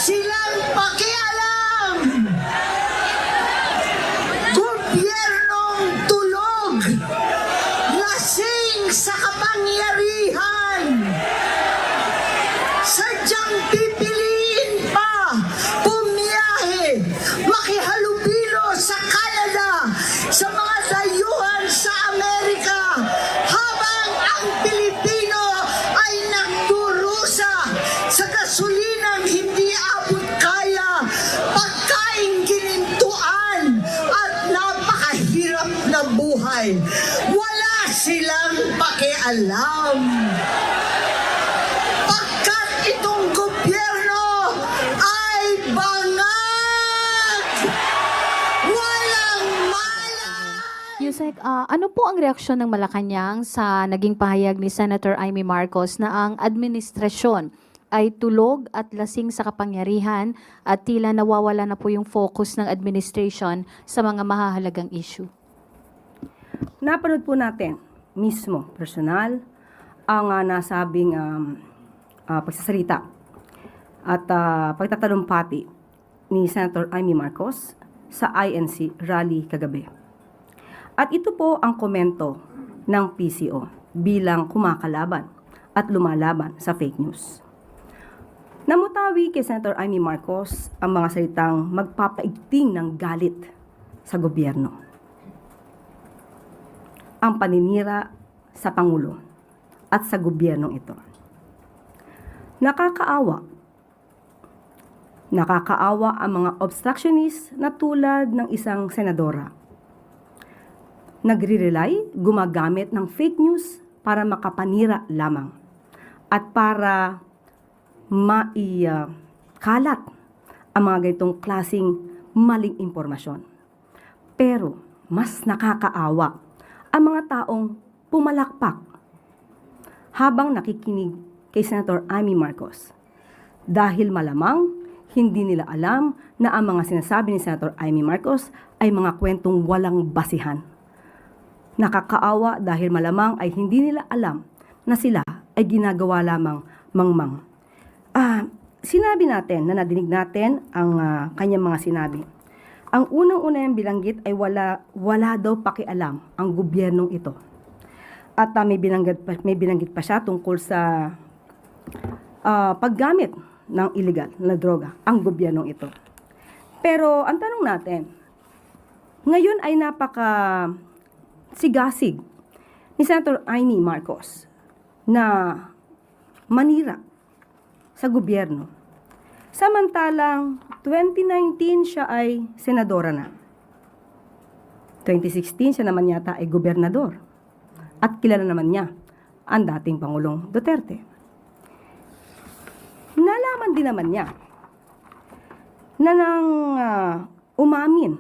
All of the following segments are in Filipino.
silang pakialam. Gobyernong tulog, lasing sa kapangyarihan. Sadyang pipiliin pa bumiyahe, makihalubilo sa Canada, sa mga dayuhan sa Amerika, habang ang Pilipino ay nagdurusa sa gasulinang hindi abot kaya, pagkain ginintuan at napakahirap na buhay. Wala silang pakialam. Pagkat itong gobyerno ay bangag, walang malang. Yusek, ano po ang reaksyon ng Malacanang sa naging pahayag ni Senator Amy Marcos na ang administrasyon ay tulog at lasing sa kapangyarihan at tila nawawala na po yung focus ng administration sa mga mahahalagang issue? Napanood po natin mismo, personal, ang nasabing pagsasalita at pagtatalumpati ni Senator Amy Marcos sa INC rally kagabi. At ito po ang komento ng PCO bilang kumakalaban at lumalaban sa fake news. Namutawi kay Senator Amy Marcos ang mga salitang magpapaigting ng galit sa gobyerno. Ang paninira sa Pangulo at sa gobyernong ito. Nakakaawa. Nakakaawa ang mga obstructionist na tulad ng isang senadora. Nagre-rely, gumagamit ng fake news para makapanira lamang at para kalat ang mga ganitong klaseng maling impormasyon. Pero mas nakakaawa ang mga taong pumalakpak habang nakikinig kay Senator Amy Marcos. Dahil malamang hindi nila alam na ang mga sinasabi ni Senator Amy Marcos ay mga kwentong walang basihan. Nakakaawa dahil malamang ay hindi nila alam na sila ay ginagawa lamang mangmang. Sinabi natin na nadinig natin ang kanyang mga sinabi. Ang unang-una yung bilanggit ay wala daw pakialam ang gobyernong ito. At may binanggit pa siya tungkol sa paggamit ng illegal na droga ang gobyernong ito. Pero ang tanong natin, ngayon ay sigasig ni Senator Amy Marcos na manira sa gobyerno. Samantalang 2019 siya ay senadora na. 2016 siya naman yata ay gobernador. At kilala naman niya ang dating Pangulong Duterte. Nalaman din naman niya na nang umamin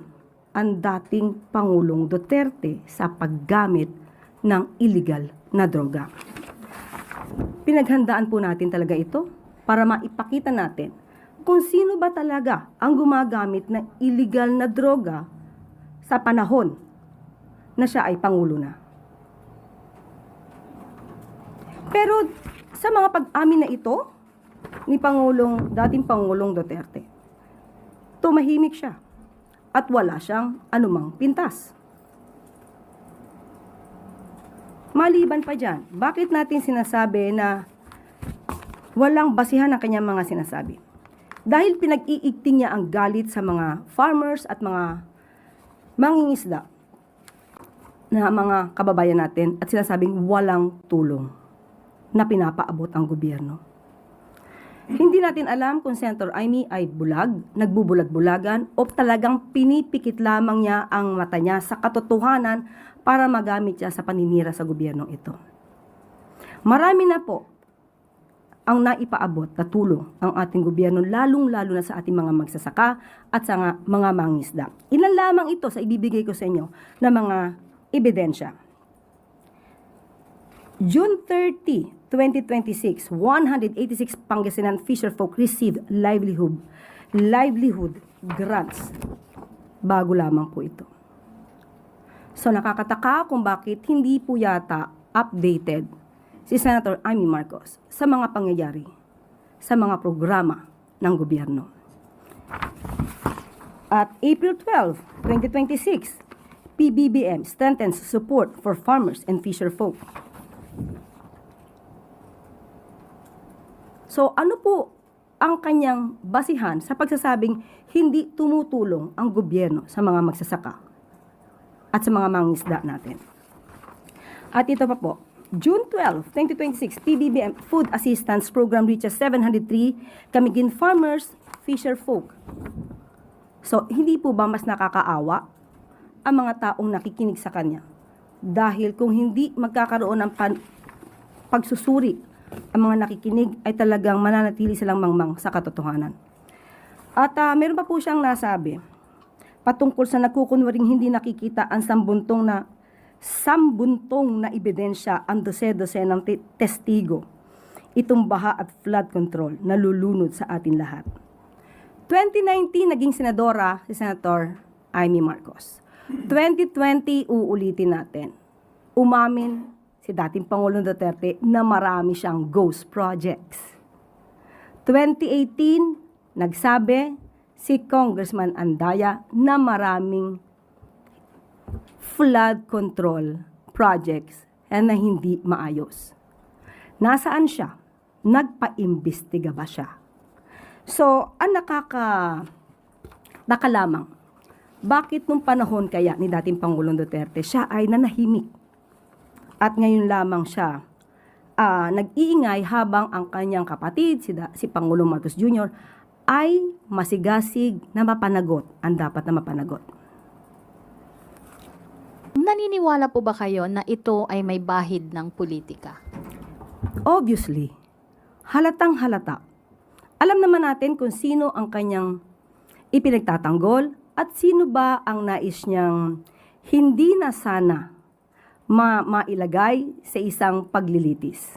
ang dating Pangulong Duterte sa paggamit ng illegal na droga. Pinaghandaan po natin talaga ito para maipakita natin kung sino ba talaga ang gumagamit ng illegal na droga sa panahon na siya ay Pangulo na. Pero sa mga pag-amin na ito ni dating Pangulong Duterte, tumahimik siya at wala siyang anumang pintas. Maliban pa dyan, bakit natin sinasabi na walang basihan ang kanyang mga sinasabi? Dahil pinag-iigting niya ang galit sa mga farmers at mga mangingisda na mga kababayan natin at sinasabing walang tulong na pinapaabot ang gobyerno. Hindi natin alam kung Senator Amy ay bulag, nagbubulag-bulagan o talagang pinipikit lamang niya ang mata niya sa katotohanan para magamit siya sa paninira sa gobyernong ito. Marami na po ang naipaabot na tulong ang ating gobyerno, lalong-lalo na sa ating mga magsasaka at sa mga mangingisda. Ilan lamang ito sa ibibigay ko sa inyo na mga ebidensya. June 30, 2026, 186 Pangasinan fisherfolk received livelihood grants. Bago lamang po ito. So nakakataka kung bakit hindi po yata updated si Senator Amy Marcos sa mga pangyayari, sa mga programa ng gobyerno. At April 12, 2026, PBBM strengthens support for farmers and fisherfolk. So ano po ang kanyang basihan sa pagsasabing hindi tumutulong ang gobyerno sa mga magsasaka at sa mga mangingisda natin? At ito pa po, June 12, 2026, PBBM Food Assistance Program reaches 703 Camiguin farmers, fisherfolk. So, hindi po ba mas nakakaawa ang mga taong nakikinig sa kanya? Dahil kung hindi magkakaroon ng pagsusuri ang mga nakikinig, ay talagang mananatili silang mangmang sa katotohanan. At meron pa po siyang nasabi patungkol sa nagkukunwaring hindi nakikita ang sambuntong na ebidensya ang dose-dose ng testigo. Itong baha at flood control na lulunod sa atin lahat. 2019, naging senadora si Senator Amy Marcos. 2020, uulitin natin. Umamin si dating Pangulong Duterte na marami siyang ghost projects. 2018, nagsabi si Congressman Andaya na maraming flood control projects na hindi maayos. Nasaan siya? Nagpa-imbestiga ba siya? So, ang nakalamang, bakit nung panahon kaya ni dating Pangulong Duterte, siya ay nanahimik? At ngayon lamang siya nag-iingay habang ang kanyang kapatid, si Pangulong Marcos Jr., ay masigasig na mapanagot ang dapat na mapanagot. Naniniwala po ba kayo na ito ay may bahid ng politika? Obviously, halatang halata. Alam naman natin kung sino ang kanyang ipinagtatanggol at sino ba ang nais niyang hindi na sana mailagay sa isang paglilitis.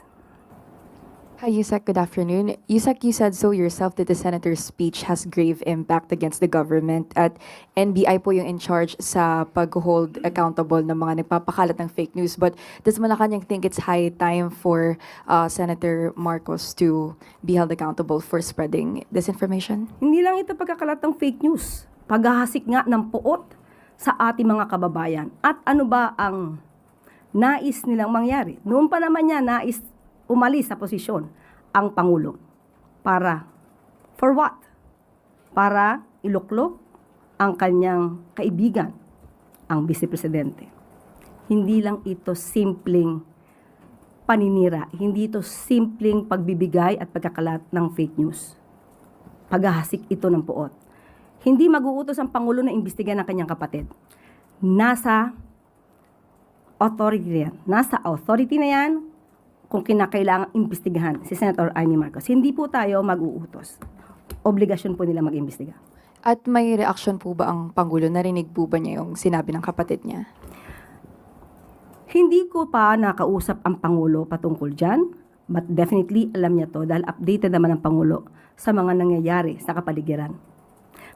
Hi, Yusek. Good afternoon. Yusek, you said so yourself that the senator's speech has grave impact against the government at NBI po yung in charge sa pag-hold accountable ng mga nagpapakalat ng fake news. But does Malacanang think it's high time for Senator Marcos to be held accountable for spreading disinformation? Hindi lang ito pagkakalat ng fake news. Paghahasik nga ng puot sa ating mga kababayan. At ano ba ang nais nilang mangyari? Noon pa naman niya nais umalis sa posisyon ang Pangulo. For what? Para iluklok ang kanyang kaibigan, ang Vice Presidente. Hindi lang ito simpleng paninira. Hindi ito simpleng pagbibigay at pagkakalat ng fake news. Paghahasik ito ng puot. Hindi mag-uutos ang Pangulo na imbestigahan ng kanyang kapatid. Nasa authority yan. Nasa authority na yan kung kinakailangang imbestigahan si Senator Amy Marcos. Hindi po tayo mag-uutos. Obligasyon po nila mag-imbestiga. At may reaction po ba ang Pangulo? Narinig po ba niya yung sinabi ng kapatid niya? Hindi ko pa nakausap ang Pangulo patungkol dyan, but definitely alam niya to dahil updated naman ang Pangulo sa mga nangyayari sa kapaligiran.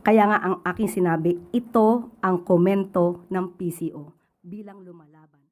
Kaya nga ang aking sinabi, ito ang komento ng PCO bilang lumalaban.